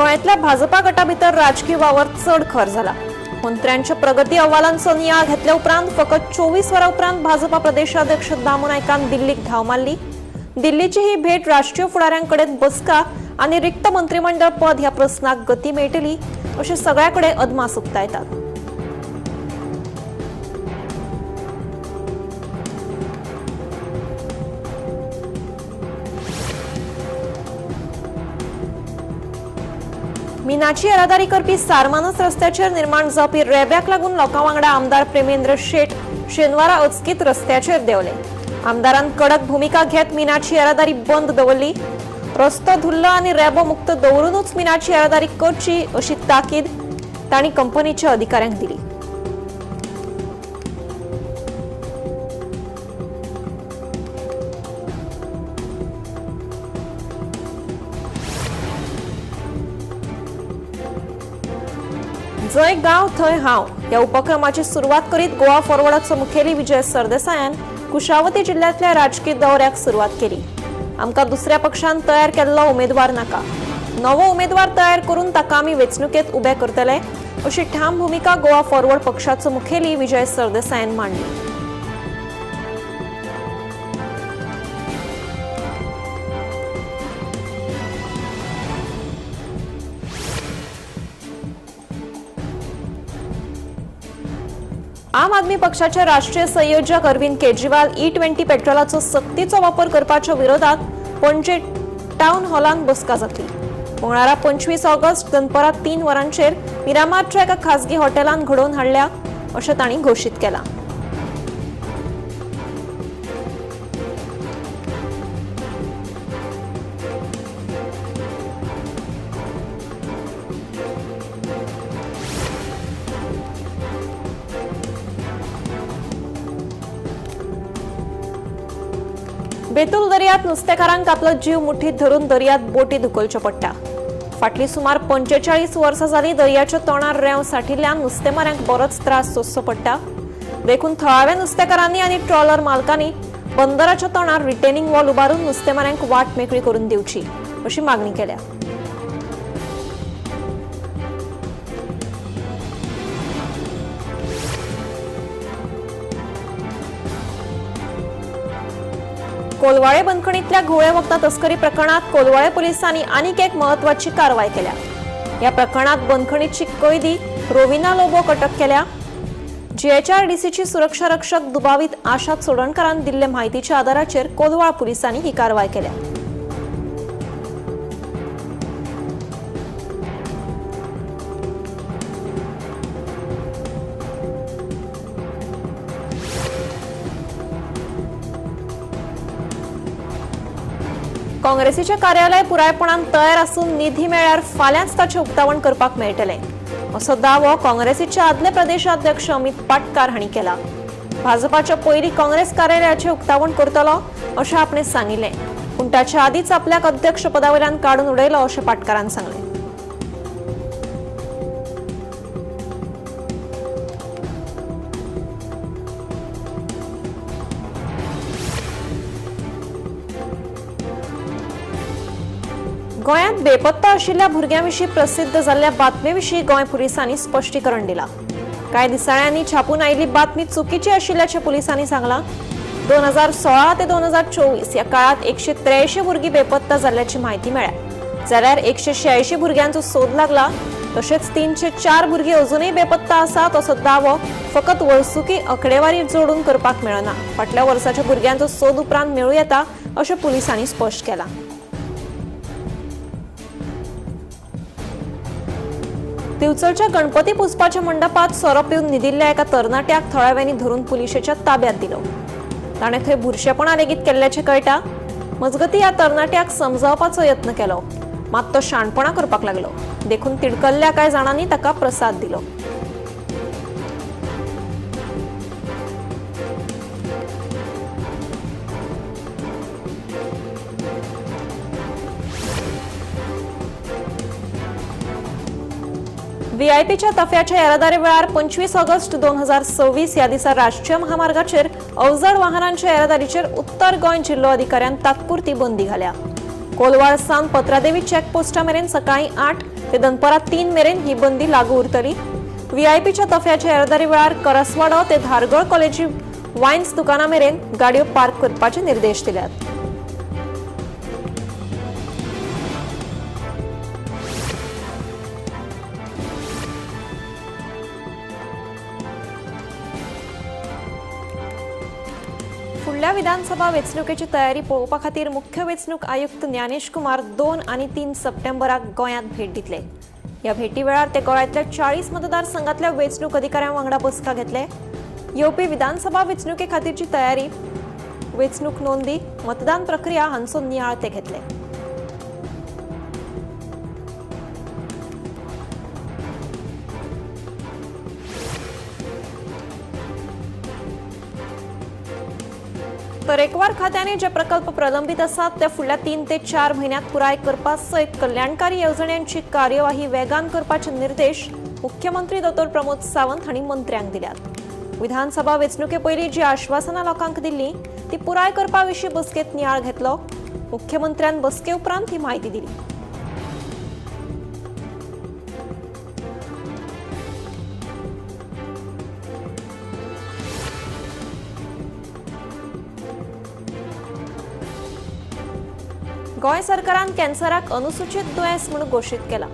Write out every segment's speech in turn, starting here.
गोव्यातल्या भाजपा गटा भितर राजकीय वावर चढ खर झाला। मंत्र्यांच्या प्रगती अहवालांचो नियाळ घेतल्या उपरांत फकत 24 वरां उपरांत भाजपा प्रदेशाध्यक्ष दामू नायकान दिल्लीक धाव मारली। दिल्लीची ही भेट राष्ट्रीय फुडाऱ्यांकडे बसका आणि रिक्त मंत्रिमंडळ पद ह्या प्रश्नाक गती मेळटली अशें सगळ्याकडे अदमास उक्तायतात। मिनाची येरादारी करपी सारमानस रस्त्याचेर निर्माण जावपी रेब्याक लागून लोकां वांगडा आमदार प्रेमेंद्र शेट शेनवारा अचकीत रस्त्याचेर देंवले। आमदारान कडक भूमिका घेत मिनाची येरादारी बंद दवरली। रस्तो धुल्लो आनी रेबो मुक्त दवरूनच मिनाची येरादारी करची अशी ताकीद तांणी कंपनीच्या अधिकाऱ्यांक दिली। जय गांव थंय हांव या उपक्रमाची सुरुवात करीत गोवा फॉरवर्डाचो मुखेली विजय सरदेसायान कुशावती जिल्ह्यातल्या राजकीय दौऱ्याक सुरुवात केली। आमकां दुसऱ्या पक्षान तयार केल्लो उमेदवार नाका, नवो उमेदवार तयार करून ताका आमी वेंचणुकेंत उबे करतले अशी ठाम भूमिका गोवा फॉरवर्ड पक्षाचो मुखेली विजय सरदेसायान मांडली। आम आदमी पक्षाचे राष्ट्रीय संयोजक अरविंद केजरीवाल E20 पेट्रोलाचो सक्तीचो वापर करपाच्या विरोधात पणजे टाउन हॉलांत बसका जातली। मंगळारा 25 ऑगस्ट दनपारा 3 वरांचेर मिरामारच्या एका खासगी हॉटेलांत घडोवन हाडल्या अशें तांणी घोशीत केलां। बेतूल दर्यांत नुस्तेकारांक आपलो जीव मुठीत धरून दर्यांत बोटी धुकलच्यो पडटा। फाटली सुमार 45 वर्सां जाली दर्याच्या तोंडार रेंव सांठिल्ल्यान नुस्तेमाऱ्यांक बरोच त्रास सोंसचो पडटा। देखून थळाव्या नुस्तेकारांनी आनी ट्रॉलर मालकांनी बंदराच्या तोंडार रिटेनिंग वॉल उबारून नुस्तेमाऱ्यांक वाट मेकळी करून दिवची अशी मागणी केल्या। कोलवाळे बंदखणीतल्या घोळे वखदा तस्करी प्रकरणात कोलवाळे पोलिसांनी आनीक एक महत्वाची कारवाई केल्या। या प्रकरणात बंदखणीची कैदी रोविना लोबोक अटक केल्या। GHRDCची सुरक्षा रक्षक दुबावीत आशा चोडणकरान दिल्ले म्हायतीच्या आधाराचेर कोलवाळ पोलिसांनी ही कारवाई केल्या। काँग्रेसीचे कार्यालय पुरायपणान तयार असून निधी मेळ्यार फाल्यांच ताचे उक्तावण करपाक मेळटले असो दावो काँग्रेसीचे आदले प्रदेशाध्यक्ष अमित पाटकार हांणी केला। भाजपाच्या पयली काँग्रेस कार्यालयाचे उक्तावण करतलो अशें आपणे सांगिल्लें, पूण ताच्या आदींच आपल्याक अध्यक्ष पदावयल्यान काडून उडयलो अशें पाटकारान सांगलें। गोंयांत बेपत्ता आशिल्ल्या भुरग्यांविशीं प्रसिद्ध जाल्ल्या बातमेविशीं गोंय पुलिसांनी स्पश्टीकरण दिलां। कांय दिसाळ्यांनी छापून आयिल्ली बातमी चुकीची आशिल्ल्याचें पुलिसांनी सांगलां। 2016 ते 2024 ह्या काळात 183 भुरगीं बेपत्ता जाल्ल्याची म्हायती मेळ्ळ्या, जाल्यार 186 भुरग्यांचो सोद लागला। तशेंच 304 भुरगीं अजूनय बेपत्ता आसात असो दावो फकत वळसुकी आंकडेवारी जोडून करपाक मेळना। फाटल्या वर्साच्या भुरग्यांचो सोद उपरांत मेळूं येता अशें पुलिसांनी स्पश्ट केलां। दिवचलच्या गणपती पुजपाच्या मंडपात सोरो पिवन न्हिदिल्ल्या एका तरणाट्याक थळाव्यांनी धरून पुलिशेच्या ताब्यात दिलो। ताणें थंय बुरशेपणां लेगीत केल्ल्याचें कळटा। मजगतीं ह्या तरणाट्याक समजावपाचो यत्न केलो, मात तो शाणपणां करपाक लागलो। देखून तिडकल्ल्या कांय जाणांनी ताका प्रसाद दिलो। व्हीआयपीच्या तफ्याच्या येरादारी वेळार 25 ऑगस्ट 2026 ह्या दिसा राष्ट्रीय महामार्गाचेर अवजड वाहनांच्या येरादारीचेर उत्तर गोंय जिल्लो अधिकाऱ्यान तात्पुरती बंदी घाल्या। कोलवाळ सावन पत्रादेवी चेकपोस्टा मेरेन सकाळी 8 ते दनपारां 3 मेरेन ही बंदी लागू उरतली। व्हीआयपीच्या तफ्याच्या येरादारी वेळार करसवाडो ते धारगळ कॉलेजी वायन्स दुकानां मेरेन गाडयो पार्क करपाचे निर्देश दिल्यात। फुडल्या विधानसभा वेंचणुकेची तयारी पळोवपा खातीर मुख्य वेंचणूक आयुक्त ज्ञानेश कुमार 2 आनी 3 सप्टेंबराक गोंयांत भेट दितले। ह्या भेटी वेळार ते गोंयांतल्या 40 मतदारसंघातल्या वेंचणूक अधिकाऱ्यां वांगडा बसका घेतले। येवपी विधानसभा वेंचणुके खातीरची तयारी, वेंचणूक नोंदी, मतदान प्रक्रिया हांचो नियाळ ते घेतले। तरेकवार खात्यांनी जे प्रकल्प प्रलंबित आसात ते फुडल्या 3 ते 4 म्हयन्यांत पुराय करपा सयत कल्याणकारी येवजण्यांची कार्यवाही वेगान करपाचे निर्देश मुख्यमंत्री डॉ. प्रमोद सावंत हांणी मंत्र्यांक दिल्यात। विधानसभा वेंचणुके पयलीं जी आश्वासनां लोकांक दिल्ली ती पुराय करपा विशीं बसकेंत नियाळ घेतलो। मुख्यमंत्र्यान बसके उपरांत ही म्हायती दिली। गोंय सरकारान कॅन्सराक अनुसूचित दुयेंस म्हूण घोशीत केला।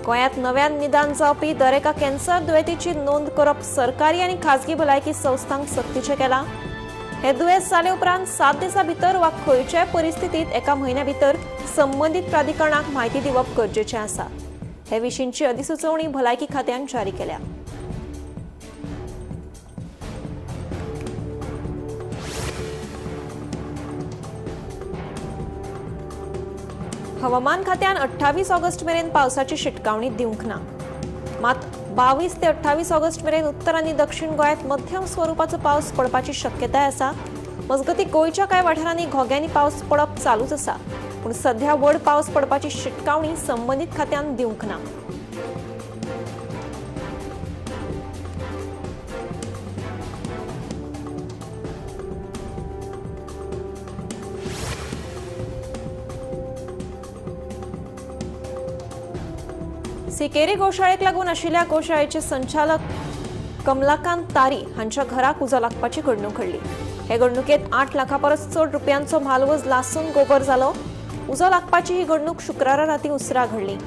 गोंयांत नव्यान निदान जावपी दरेका कॅन्सर दुयेंतीची नोंद करप सरकारी आनी खाजगी भलायकी संस्थांक सक्तीचें केलां। हे दुयेंस जाले उपरांत 7 दिसां भितर वा खंयच्याय परिस्थितीत एका म्हयन्या भितर संबंदीत प्राधिकरणाक म्हायती दिवप गरजेचें आसा। हे विशींची अधिसुचोवणी भलायकी खात्यान जारी केल्या। हवामान खात्यान 28 ऑगस्ट मेरेन पावसाची शिटकावणी दिवंक ना। मात 22 ते 28 ऑगस्ट मेरेन उत्तर आनी दक्षिण गोंयांत मध्यम स्वरुपाचो पावस पडपाची शक्यताय आसा। मजगतीं गोंयच्या कांय वाठारांनी घोग्यांनी पावस पडप चालूच आसा, पूण सध्या व्हड पावस पडपाची शिटकावणी संबंदीत खात्यान दिवंक ना। सिकेरी गोशाळेक लागून आशिल्ल्या गोशाळेचे संचालक कमलाकांत तारी हांच्या घराक उजो लागपाची घडणूक घडली। हे घडणुकेत 8 लाखां परस चड रुपयांचो म्हालवज लासून गोबर जालो। उजो लागपाची ही घडणूक शुक्रारा राती उसरा घडली।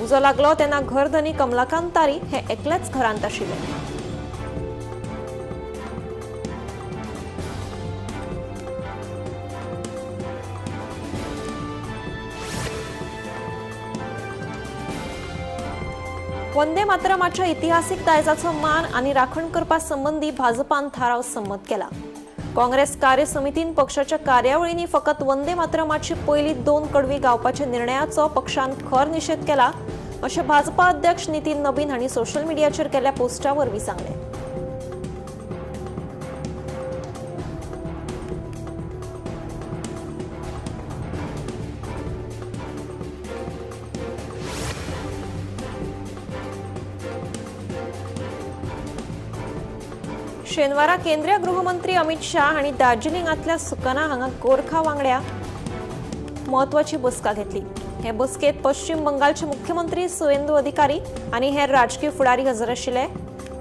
उजो लागलो तेन्ना घरधनी कमलाकांत तारी हे एकलेच घरांत आशिल्ले। वंदे मातरमाच्या इतिहासीक दायजाचो मान आनी राखण करपा संबंधी भाजपान थाराव संमत केला। काँग्रेस कार्य समितीन पक्षाच्या कार्यावळींनी फकत वंदे मातरमाची पयली 2 कडवी गावपाच्या निर्णयाचो पक्षान खर निषेध केला, अशें भाजपा अध्यक्ष नितीन नबीन हांणी सोशल मिडियाचेर केल्ल्या पोस्टा वरवीं सांगलें। शेनवारा केंद्रीय गृहमंत्री अमित शाह हांणी दार्जिलिंगांतल्या सुकना हांगा गोरखा वांगड्या म्हत्वाची बसका घेतली। हे बसकेत पश्चिम बंगालचे मुख्यमंत्री सुवेंदू अधिकारी आनी हेर राजकीय फुडारी हजर आशिल्ले।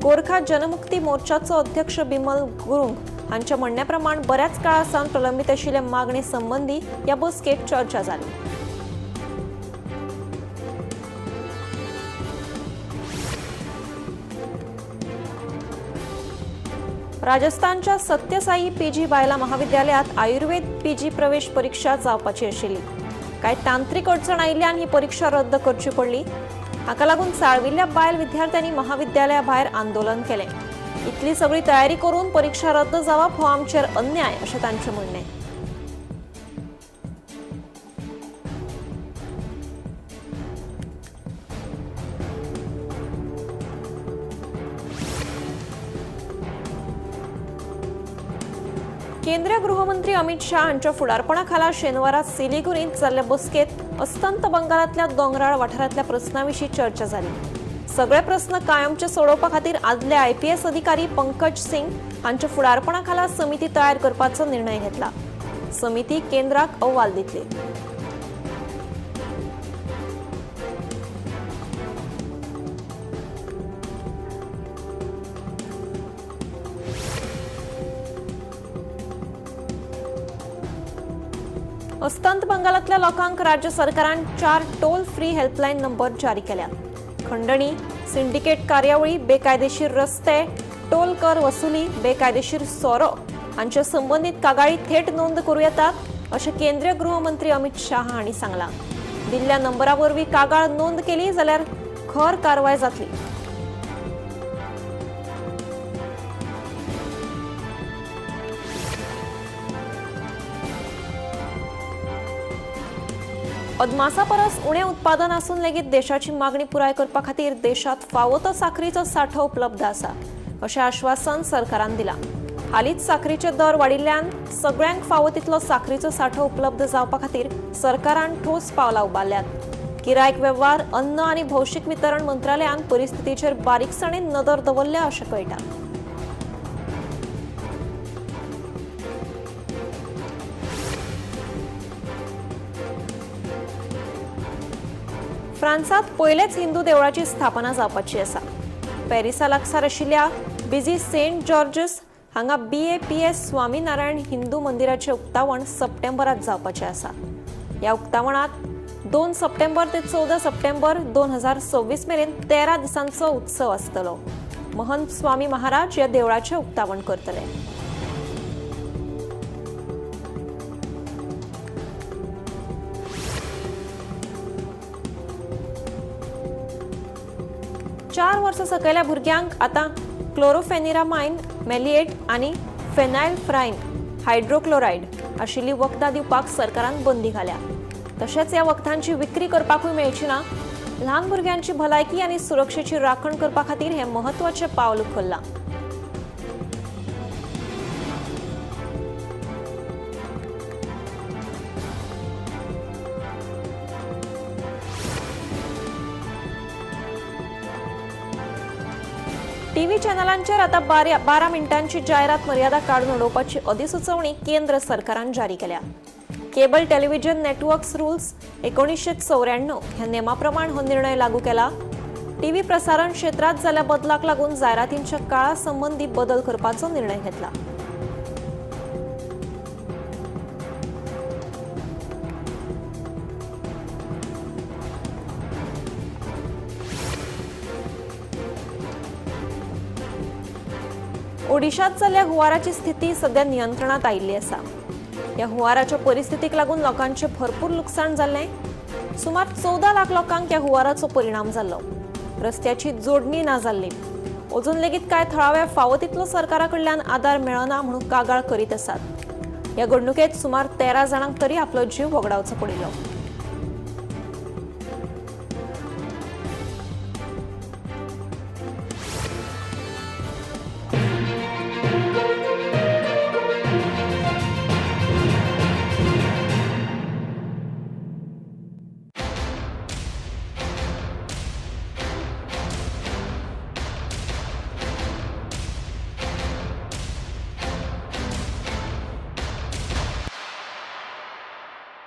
गोरखा जनमुक्ती मोर्चाचो अध्यक्ष बिमल गुरुंग हांच्या म्हणण्या प्रमाण बऱ्याच काळासावन प्रलंबित आशिल्ल्या मागणी संबंधी ह्या बसकेत चर्चा जाली। राजस्थानच्या सत्यसाई पीजी बायला महाविद्यालयात आयुर्वेद पीजी प्रवेश परीक्षा जावपाची आशिल्ली। कांय तांत्रिक अडचण आयिल्ल्यान ही परीक्षा रद्द करची पडली। हाका लागून चाळविल्ल्या बायल विद्यार्थ्यांनी महाविद्यालया भायर आंदोलन केलें। इतली सगळी तयारी करून परीक्षा रद्द जावप हो आमचेर अन्याय अशें तांचें म्हणणें। केंद्रीय गृहमंत्री अमित शाह हांच्या फुडारपणा खाला शेनवारा सिलिगुरींत जाल्ले बसकेत अस्तंत बंगालांतल्या दोंगराळ वाठारांतल्या प्रस्नांविशीं चर्चा जाली। सगळे प्रस्न कायमचे सोडोवपा खातीर आदले आयपीएस अधिकारी पंकज सिंग हांच्या फुडारपणा खाला समिती तयार करपाचो निर्णय घेतला। समिती केंद्राक अहवाल दितली। अस्तंत बंगालातल्या लोकांक राज्य सरकारान 4 टोल फ्री हेल्पलाईन नंबर जारी केल्या. खंडणी, सिंडिकेट कार्यावळी, बेकायदेशीर रस्ते, टोल कर वसुली, बेकायदेशीर सोरो हांचे संबंधित कागाळी थेट नोंद करूं येतात अशें केंद्रीय गृहमंत्री अमित शाह हांणी सांगलां. दिल्ल्या नंबरावरवीं कागाळ नोंद केली जाल्यार खर कारवाय जातली. अदमासा परस उणे उत्पादन असून लेगीत देशाची मागणी पुराय करपा खातीर देशात फावो तो साखरीचो सांठो उपलब्ध आसा अशें आश्वासन सरकारान दिलां. हालींच साखरीचे दर वाडिल्ल्यान सगळ्यांक फावो तितलो साखरीचो सांठो उपलब्ध जावपा खातीर सरकारान ठोस पावलां उबारल्यात. गिरायक वेव्हार, अन्न आनी भौशीक वितरण मंत्रालयान परिस्थितीचेर बारीकसाणेन नदर दवरल्या अशें कळटा. फ्रांसात पयलेच हिंदू देवळाची स्थापना जावपाची आसा. पॅरिसा लागसार आशिल्ल्या बिजी सेंट जॉर्जस हांगा BAPS स्वामीनारायण हिंदू मंदिराचे उक्तावण सप्टेंबरात जावपाचें आसा. ह्या उक्तावणात 2 सप्टेंबर ते 14 सप्टेंबर 2026 मेरेन 13 दिसांचो उत्सव आसतलो. महंत स्वामी महाराज ह्या देवळाचें उक्तावण करतले. चार वर्सां सकयल्या भुरग्यांक आतां क्लोरोफेनिरामाइन, मेलिएट आनी फेनायल्फ्राइन हायड्रोक्लोराइड आशिल्ली वखदां दिवपाक सरकारान बंदी घाल्या. तशेंच ह्या वखदांची विक्री करपाकूय मेळची ना. ल्हान भुरग्यांची भलायकी आनी सुरक्षेची राखण करपा खातीर हें म्हत्वाचें पावल उखल्लां. टीव्ही चॅनलांचेर आता 12 मिनिटांची जायरात मर्यादा काढून उडोवपाची अधिसुचोवणी केंद्र सरकारान जारी केल्या. केबल टेलिव्हिजन नेटवर्क्स रूल्स 1994 ह्या नेमाप्रमाण हो निर्णय लागू केला. टीव्ही प्रसारण क्षेत्रात जाल्ल्या बदलाक लागून जायरातींच्या काळा संबंधी बदल करपाचो निर्णय घेतला. ओडिशात जाल्ल्या हुंवाराची स्थिती सध्या नियंत्रणात आयिल्ली आसा. ह्या हुंवाराच्या परिस्थितीक लागून लोकांचे भरपूर लुकसाण जाल्लें. सुमार 14 लाख लोकांक ह्या हुंवाराचो परिणाम जाल्लो. रस्त्याची जोडणी ना जाल्ली. अजून लेगीत कांय थळाव्या फावो तितलो सरकारा कडल्यान आदार मेळना म्हणून कागाळ करीत आसात. ह्या घडणुकेत सुमार 13 जाणांक तरी आपलो जीव वगडावचो पडिल्लो.